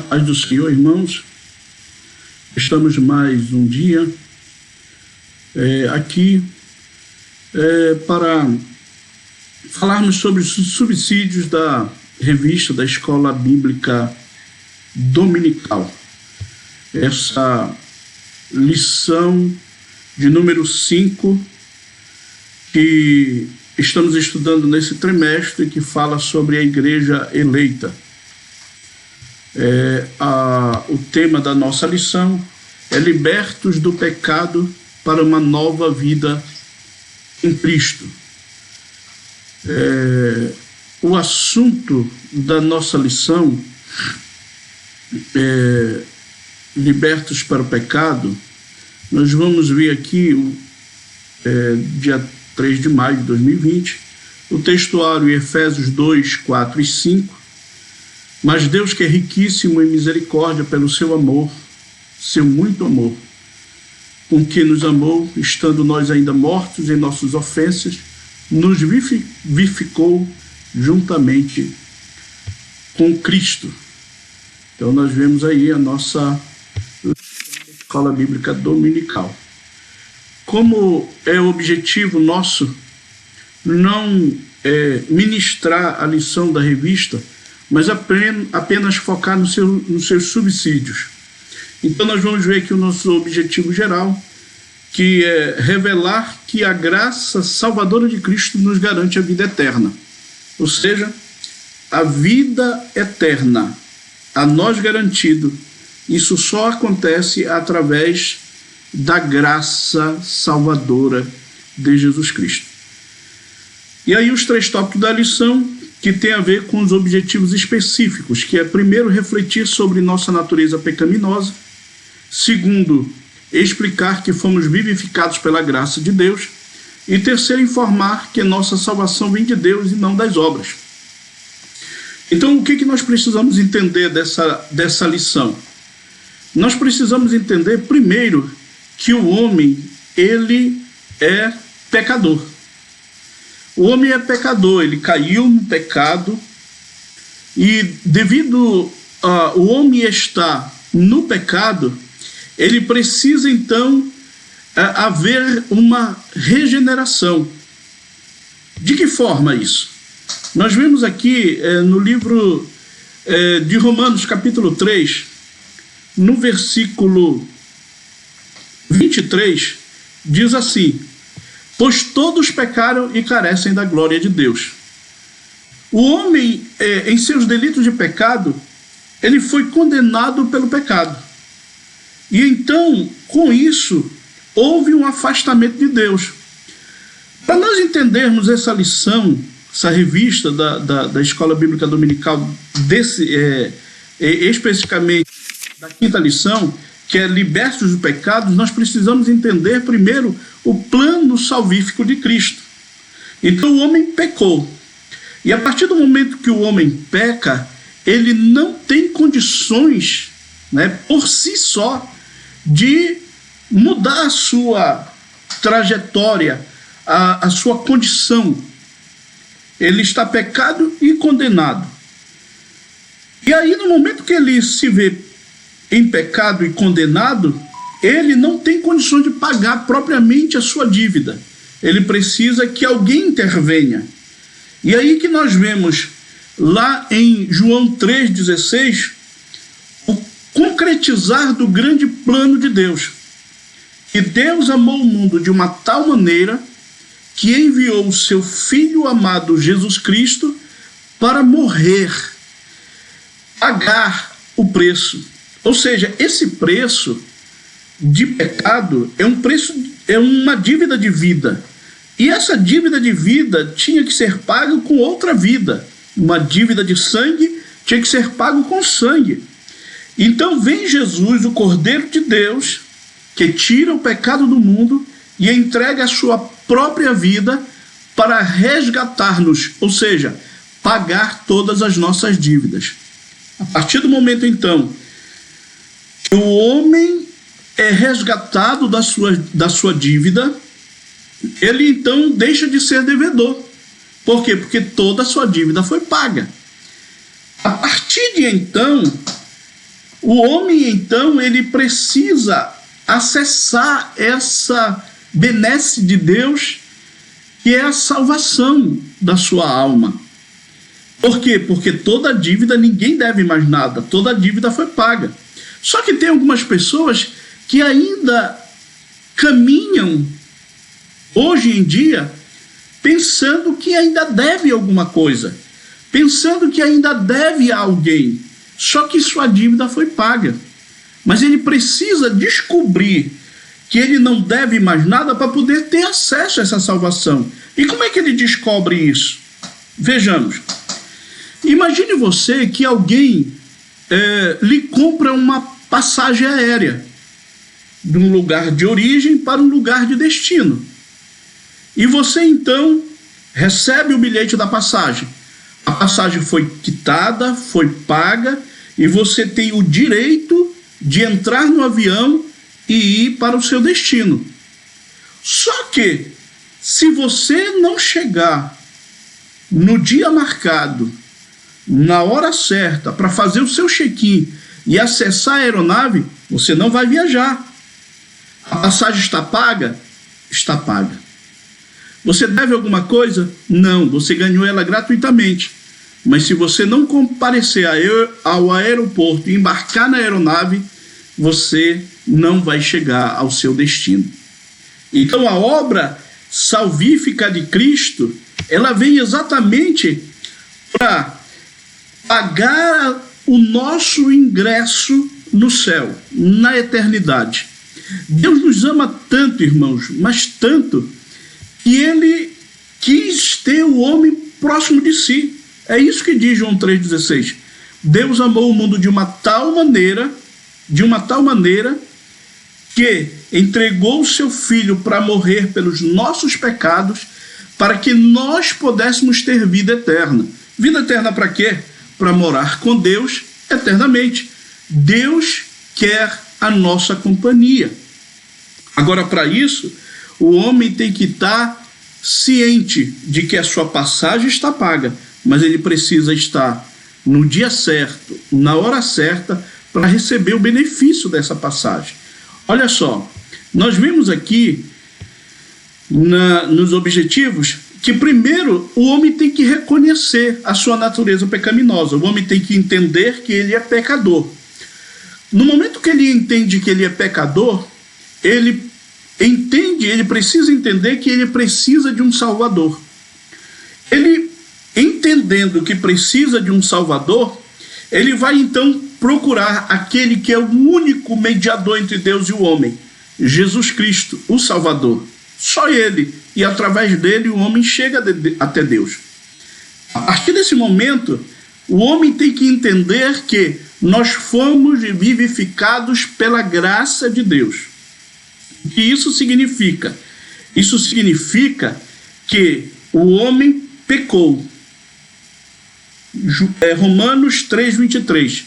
Paz do Senhor, irmãos. Estamos mais um dia aqui para falarmos sobre os subsídios da revista da Escola Bíblica Dominical. Essa lição de número 5 que estamos estudando nesse trimestre, que fala sobre a igreja eleita. O tema da nossa lição é libertos do pecado para uma nova vida em Cristo. O assunto da nossa lição é libertos para o pecado. Nós vamos ver aqui dia 3 de maio de 2020, o textuário Efésios 2, 4 e 5. Mas Deus, que é riquíssimo em misericórdia pelo seu amor, seu muito amor, com que nos amou, estando nós ainda mortos em nossas ofensas, nos vivificou juntamente com Cristo. Então nós vemos aí a nossa Escola Bíblica Dominical. Como é o objetivo nosso não ministrar a lição da revista, mas apenas focar nos seus subsídios. Então nós vamos ver aqui o nosso objetivo geral, que é revelar que a graça salvadora de Cristo nos garante a vida eterna. Ou seja, a vida eterna, a nós garantido, isso só acontece através da graça salvadora de Jesus Cristo. E aí os 3 tópicos da lição, que tem a ver com os objetivos específicos, que é, primeiro, refletir sobre nossa natureza pecaminosa; segundo, explicar que fomos vivificados pela graça de Deus; e terceiro, informar que nossa salvação vem de Deus e não das obras. Então, o que nós precisamos entender dessa lição? Nós precisamos entender, primeiro, que o homem, ele é pecador. O homem é pecador, ele caiu no pecado, e devido ao homem estar no pecado, ele precisa então haver uma regeneração. De que forma isso? Nós vemos aqui no livro de Romanos, capítulo 3, no versículo 23, diz assim: pois todos pecaram e carecem da glória de Deus. O homem, em seus delitos de pecado, ele foi condenado pelo pecado. E então, com isso, houve um afastamento de Deus. Para nós entendermos essa lição, essa revista da Escola Bíblica Dominical, especificamente da 5ª lição, que é libertos do pecado, nós precisamos entender primeiro o plano salvífico de Cristo. Então o homem pecou. E a partir do momento que o homem peca, ele não tem condições, por si só, de mudar a sua trajetória, a sua condição. Ele está pecado e condenado. E aí, no momento que ele se vê em pecado e condenado, ele não tem condições de pagar propriamente a sua dívida. Ele precisa que alguém intervenha. E aí que nós vemos lá em João 3,16 o concretizar do grande plano de Deus. Que Deus amou o mundo de uma tal maneira que enviou o seu Filho amado Jesus Cristo para morrer, pagar o preço. Ou seja, esse preço de pecado é uma dívida de vida. E essa dívida de vida tinha que ser paga com outra vida. Uma dívida de sangue tinha que ser paga com sangue. Então vem Jesus, o Cordeiro de Deus, que tira o pecado do mundo e entrega a sua própria vida para resgatar-nos, ou seja, pagar todas as nossas dívidas. A partir do momento, então, que o homem é resgatado da sua dívida, ele então deixa de ser devedor. Por quê? Porque toda a sua dívida foi paga. A partir de então, O homem, então, ele precisa acessar essa benesse de Deus, que é a salvação da sua alma. Por quê? Porque toda dívida, ninguém deve mais nada, toda dívida foi paga. Só que tem algumas pessoas que ainda caminham, hoje em dia, pensando que ainda deve alguma coisa, pensando que ainda deve a alguém, só que sua dívida foi paga. Mas ele precisa descobrir que ele não deve mais nada para poder ter acesso a essa salvação. E como é que ele descobre isso? Vejamos. Imagine você que alguém lhe compra uma passagem aérea de um lugar de origem para um lugar de destino. E você, então, recebe o bilhete da passagem. A passagem foi quitada, foi paga, e você tem o direito de entrar no avião e ir para o seu destino. Só que, se você não chegar no dia marcado, na hora certa, para fazer o seu check-in e acessar a aeronave, você não vai viajar. A passagem está paga? Está paga. Você deve alguma coisa? Não, você ganhou ela gratuitamente. Mas se você não comparecer ao aeroporto e embarcar na aeronave, você não vai chegar ao seu destino. Então a obra salvífica de Cristo, ela vem exatamente para pagar o nosso ingresso no céu, na eternidade. Deus nos ama tanto, irmãos, mas tanto, que ele quis ter o homem próximo de si. É isso que diz João 3,16. Deus amou o mundo de uma tal maneira que entregou o seu Filho para morrer pelos nossos pecados, para que nós pudéssemos ter vida eterna. Vida eterna para quê? Para morar com Deus eternamente. Deus quer a nossa companhia. Agora, para isso, o homem tem que estar ciente de que a sua passagem está paga, mas ele precisa estar no dia certo, na hora certa, para receber o benefício dessa passagem. Olha só, nós vimos aqui nos objetivos que primeiro o homem tem que reconhecer a sua natureza pecaminosa, o homem tem que entender que ele é pecador. No momento que ele entende que ele é pecador, ele precisa entender que ele precisa de um Salvador. Ele, entendendo que precisa de um Salvador, ele vai então procurar aquele que é o único mediador entre Deus e o homem, Jesus Cristo, o Salvador. Só ele, e através dele o homem chega até Deus. A partir desse momento, o homem tem que entender que nós fomos vivificados pela graça de Deus. O que isso significa? Isso significa que o homem pecou. Romanos 3,23.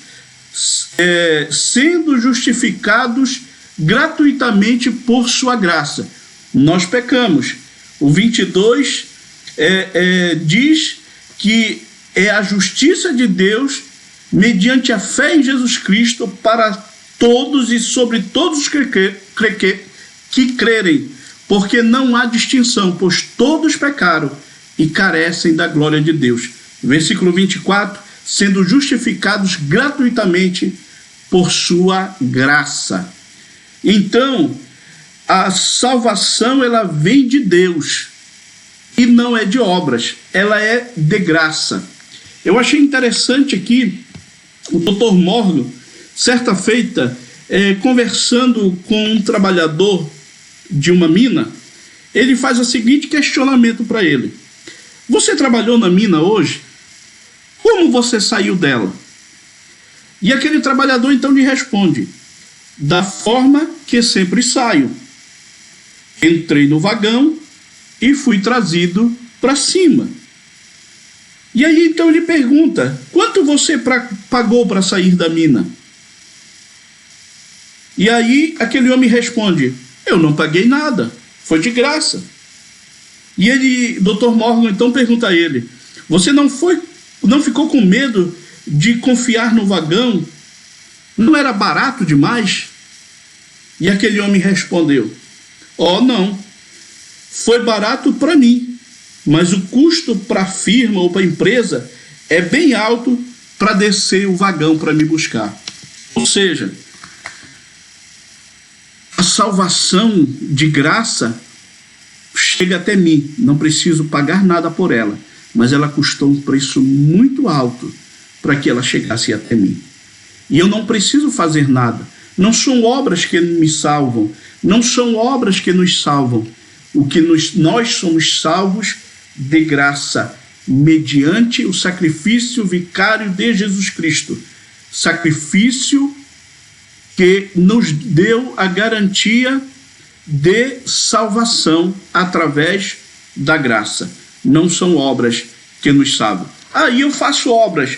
Sendo justificados gratuitamente por sua graça. Nós pecamos. O 22 diz que é a justiça de Deus mediante a fé em Jesus Cristo para todos e sobre todos os que crerem, porque não há distinção, pois todos pecaram e carecem da glória de Deus. Versículo 24, sendo justificados gratuitamente por sua graça. Então, a salvação, ela vem de Deus e não é de obras, ela é de graça. Eu achei interessante aqui, o Dr. Morgan, certa feita, conversando com um trabalhador de uma mina, ele faz o seguinte questionamento para ele: você trabalhou na mina hoje? Como você saiu dela? E aquele trabalhador então lhe responde: da forma que sempre saio. Entrei no vagão e fui trazido para cima. E aí então ele pergunta: quanto você pagou para sair da mina? E aí aquele homem responde: eu não paguei nada, foi de graça. E ele, Dr. Morgan, então pergunta a ele: você não ficou com medo de confiar no vagão Não era barato demais? E aquele homem respondeu: oh, não, foi barato para mim, mas o custo para a firma ou para a empresa é bem alto para descer o vagão para me buscar. Ou seja, a salvação de graça chega até mim, não preciso pagar nada por ela, mas ela custou um preço muito alto para que ela chegasse até mim. E eu não preciso fazer nada. Não são obras que me salvam, não são obras que nos salvam. O que nós somos salvos de graça, mediante o sacrifício vicário de Jesus Cristo. Sacrifício que nos deu a garantia de salvação através da graça. Não são obras que nos salvam. Aí eu faço obras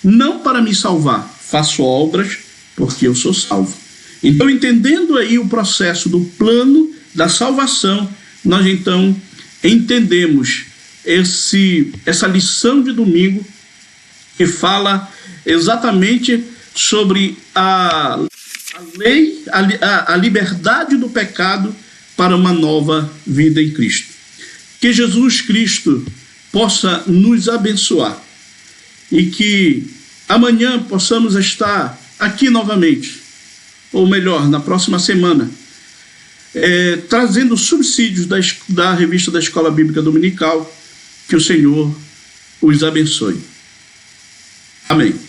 não para me salvar, faço obras porque eu sou salvo. Então, entendendo aí o processo do plano da salvação, nós então entendemos essa lição de domingo que fala exatamente sobre a lei, a liberdade do pecado para uma nova vida em Cristo. Que Jesus Cristo possa nos abençoar e que amanhã possamos estar aqui novamente, ou melhor, na próxima semana, trazendo subsídios da revista da Escola Bíblica Dominical. Que o Senhor os abençoe. Amém.